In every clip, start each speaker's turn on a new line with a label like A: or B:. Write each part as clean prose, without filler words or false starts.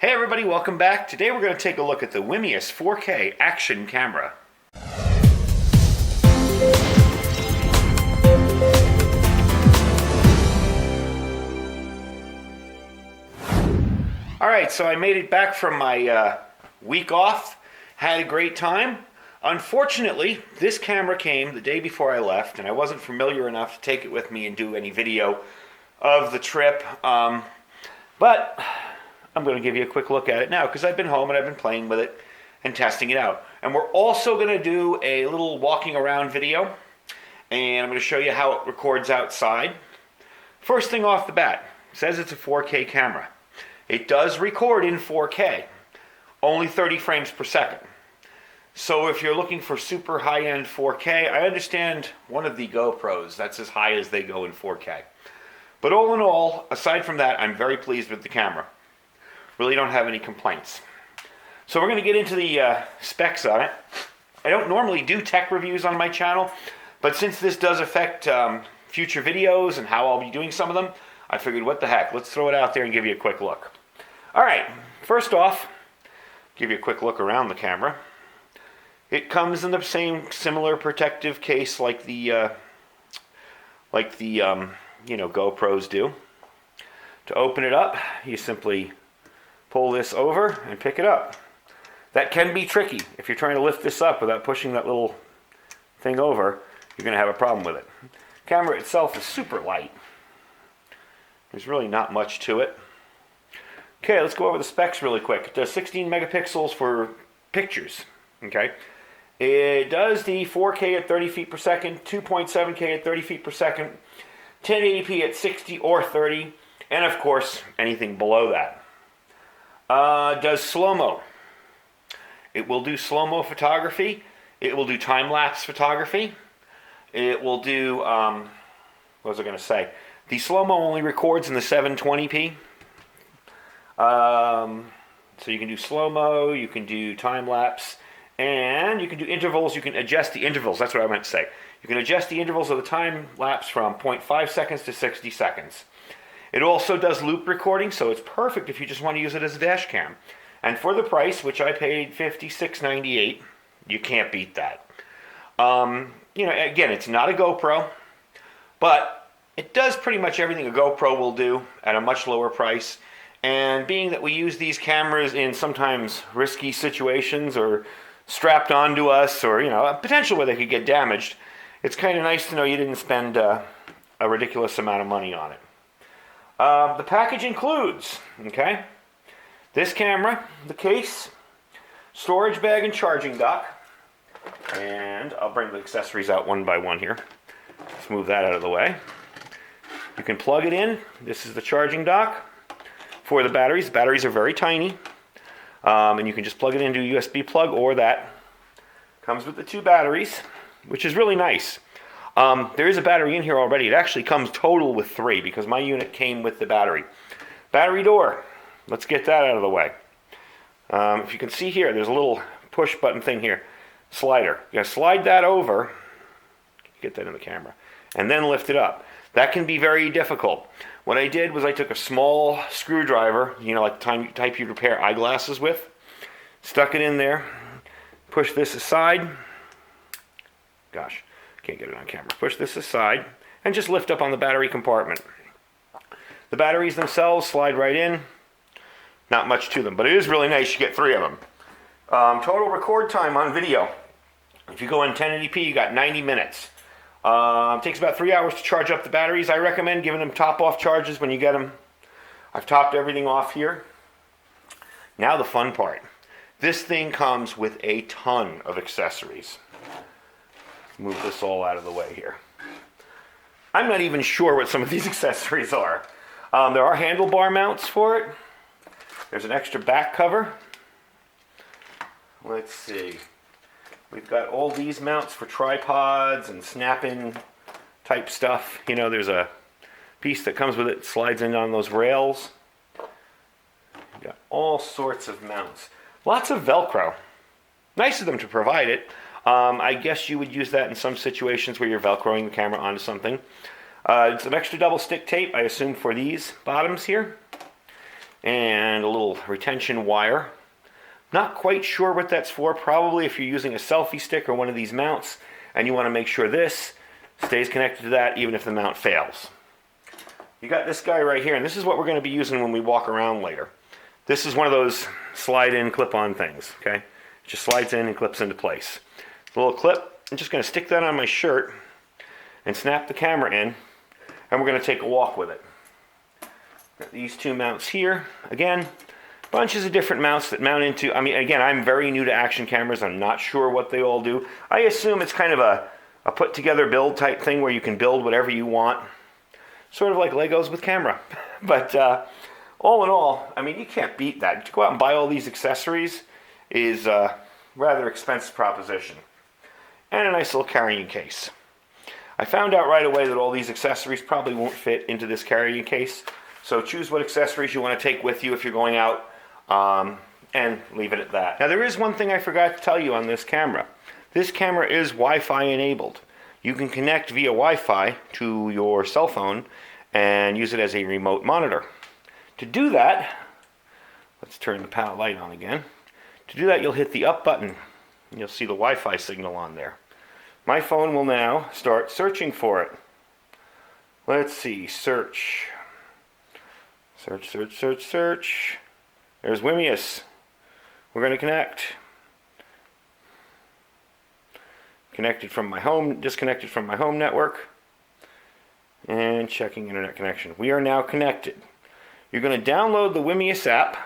A: Hey everybody, welcome back. Today we're going to take a look at the WiMiUS 4K action camera. Alright, so I made it back from my week off. Had a great time. Unfortunately, this camera came the day before I left, and I wasn't familiar enough to take it with me and do any video of the trip. But I'm going to give you a quick look at it now because I've been home and I've been playing with it and testing it out. And we're also going to do a little walking around video, and I'm going to show you how it records outside. First thing off the bat, it says it's a 4K camera. It does record in 4K, only 30 frames per second. So if you're looking for super high-end 4K, I understand one of the GoPros, that's as high as they go in 4K. But all in all, aside from that, I'm very pleased with the camera. Really don't have any complaints. So we're going to get into the specs on it. I don't normally do tech reviews on my channel, but since this does affect future videos and how I'll be doing some of them, I figured what the heck, let's throw it out there and give you a quick look. Alright, first off, give you a quick look around the camera. It comes in the same similar protective case like the GoPros do. To open it up, you simply pull this over and pick it up. That can be tricky. If you're trying to lift this up without pushing that little thing over, you're going to have a problem with it. The camera itself is super light. There's really not much to it. Okay, let's go over the specs really quick. It does 16 megapixels for pictures. Okay. It does the 4K at 30 feet per second, 2.7K at 30 feet per second, 1080p at 60 or 30, and of course, anything below that. Does slow-mo. It will do slow-mo photography. It will do time-lapse photography. It will do, what was I going to say? The slow-mo only records in the 720p. So you can do slow-mo, you can do time-lapse, and you can do intervals. You can adjust the intervals. That's what I meant to say. You can adjust the intervals of the time-lapse from 0.5 seconds to 60 seconds. It also does loop recording, so it's perfect if you just want to use it as a dash cam. And for the price, which I paid $56.98, you can't beat that. Again, it's not a GoPro, but it does pretty much everything a GoPro will do at a much lower price. And being that we use these cameras in sometimes risky situations or strapped onto us or, a potential where they could get damaged, it's kind of nice to know you didn't spend a ridiculous amount of money on it. The package includes, this camera, the case, storage bag and charging dock, and I'll bring the accessories out one by one here. Let's move that out of the way. You can plug it in. This is the charging dock for the batteries. The batteries are very tiny, and you can just plug it into a USB plug or that. Comes with the two batteries, which is really nice. There is a battery in here already. It actually comes total with 3 because my unit came with the battery. Battery door. Let's get that out of the way. If you can see here, there's a little push button thing here. Slider. You gotta slide that over. Get that in the camera. And then lift it up. That can be very difficult. What I did was I took a small screwdriver, like the type you repair eyeglasses with, stuck it in there, push this aside. Gosh, can't get it on camera. Push this aside and just lift up on the battery compartment. The batteries themselves slide right in. Not much to them, but it is really nice. You get 3 of them. Total record time on video. If you go in 1080p, you got 90 minutes. Takes about 3 hours to charge up the batteries. I recommend giving them top-off charges when you get them. I've topped everything off here. Now the fun part. This thing comes with a ton of accessories. Move this all out of the way here. I'm not even sure what some of these accessories are. There are handlebar mounts for it. There's an extra back cover. Let's see. We've got all these mounts for tripods and snap-in type stuff. There's a piece that comes with it, slides in on those rails. We've got all sorts of mounts. Lots of Velcro. Nice of them to provide it. I guess you would use that in some situations where you're Velcroing the camera onto something. Some extra double stick tape, I assume, for these bottoms here. and a little retention wire. Not quite sure what that's for. Probably if you're using a selfie stick or one of these mounts and you want to make sure this stays connected to that even if the mount fails. You got this guy right here, and this is what we're going to be using when we walk around later. This is one of those slide-in, clip-on things, okay? It just slides in and clips into place. A little clip. I'm just going to stick that on my shirt and snap the camera in, and we're going to take a walk with it. Got these two mounts here. Again, bunches of different mounts that mount into, I mean, again, I'm very new to action cameras. I'm not sure what they all do. I assume it's kind of a put-together build type thing where you can build whatever you want. Sort of like Legos with camera. But all in all, I mean, you can't beat that. To go out and buy all these accessories is a rather expensive proposition. And a nice little carrying case. I found out right away that all these accessories probably won't fit into this carrying case. So choose what accessories you want to take with you if you're going out, and leave it at that. Now there is one thing I forgot to tell you on this camera. This camera is Wi-Fi enabled. You can connect via Wi-Fi to your cell phone and use it as a remote monitor. To do that, let's turn the palette light on again. To do that, you'll hit the up button and you'll see the Wi-Fi signal on there. My phone will now start searching for it. Let's see, search. Search, search, search, search. There's WiMiUS. We're going to connect. Connected from my home, disconnected from my home network. And checking internet connection. We are now connected. You're going to download the WiMiUS app.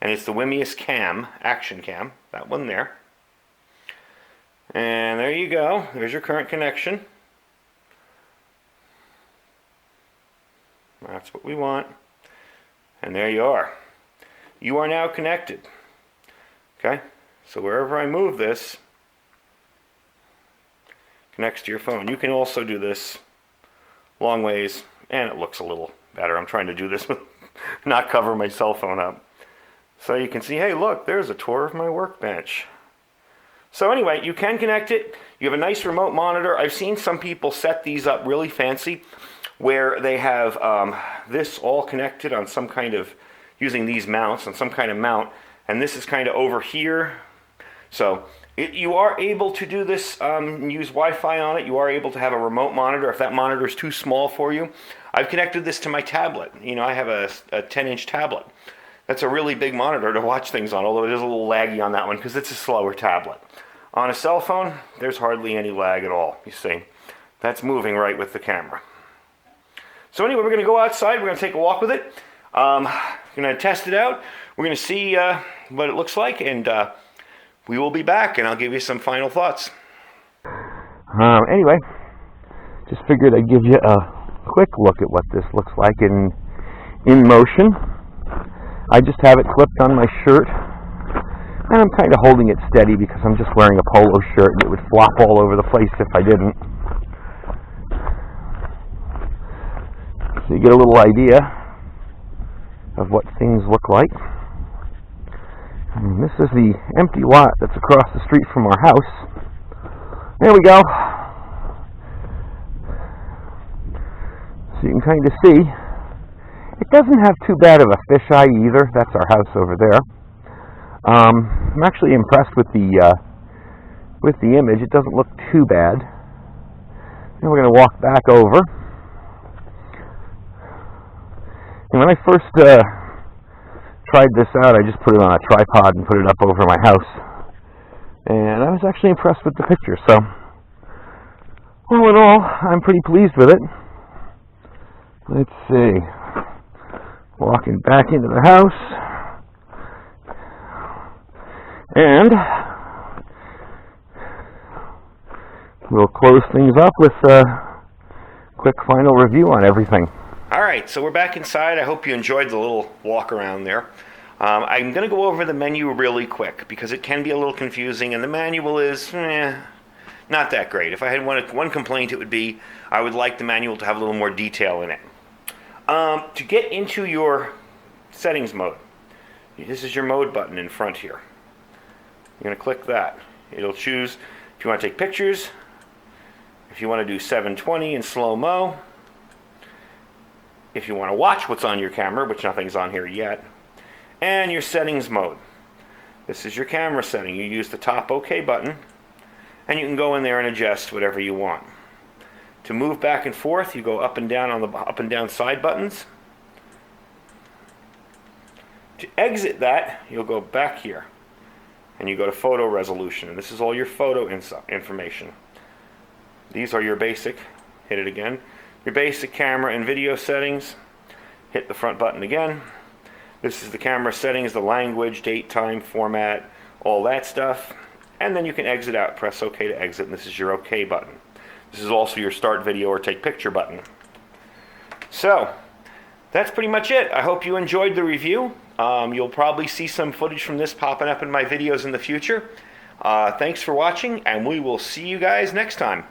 A: And it's the WiMiUS Cam, Action Cam. That one there. And there you go. There's your current connection. That's what we want. And there you are. You are now connected. Okay? So wherever I move this, connects to your phone. You can also do this long ways, and it looks a little better. I'm trying to do this with not cover my cell phone up. So you can see, hey, look, there's a tour of my workbench. So anyway, you can connect it. You have a nice remote monitor. I've seen some people set these up really fancy where they have this all connected on some kind of, using these mounts on some kind of mount, and this is kind of over here. So you are able to do this, use Wi-Fi on it. You are able to have a remote monitor if that monitor is too small for you. I've connected this to my tablet. You know, I have a 10-inch tablet. That's a really big monitor to watch things on, although it is a little laggy on that one because it's a slower tablet. On a cell phone, there's hardly any lag at all, you see. That's moving right with the camera. So anyway, we're going to go outside. We're going to take a walk with it. We're going to test it out. We're going to see what it looks like, and we will be back, and I'll give you some final thoughts. Anyway, just figured I'd give you a quick look at what this looks like in motion. I just have it clipped on my shirt, and I'm kind of holding it steady because I'm just wearing a polo shirt, and it would flop all over the place if I didn't. So you get a little idea of what things look like. And this is the empty lot that's across the street from our house. There we go. So you can kind of see. It doesn't have too bad of a fisheye either. That's our house over there. I'm actually impressed with the image. It doesn't look too bad. Then we're going to walk back over. And when I first tried this out, I just put it on a tripod and put it up over my house. And I was actually impressed with the picture. So, all in all, I'm pretty pleased with it. Let's see. Walking back into the house. And we'll close things up with a quick final review on everything. All right, so we're back inside. I hope you enjoyed the little walk around there. I'm going to go over the menu really quick because it can be a little confusing, and the manual is not that great. If I had one complaint, it would be I would like the manual to have a little more detail in it. To get into your settings mode, this is your mode button in front here. You're going to click that. It'll choose if you want to take pictures, if you want to do 720 in slow-mo, if you want to watch what's on your camera, which nothing's on here yet, and your settings mode. This is your camera setting. You use the top OK button, and you can go in there and adjust whatever you want. To move back and forth, you go up and down on the up and down side buttons. To exit that, you'll go back here, and you go to photo resolution, and this is all your photo information. These are your basic, hit it again, your basic camera and video settings. Hit the front button again. This is the camera settings, the language, date, time, format, all that stuff. And then you can exit out. Press OK to exit, and this is your OK button. This is also your start video or take picture button. So, that's pretty much it. I hope you enjoyed the review. You'll probably see some footage from this popping up in my videos in the future. Thanks for watching, and we will see you guys next time.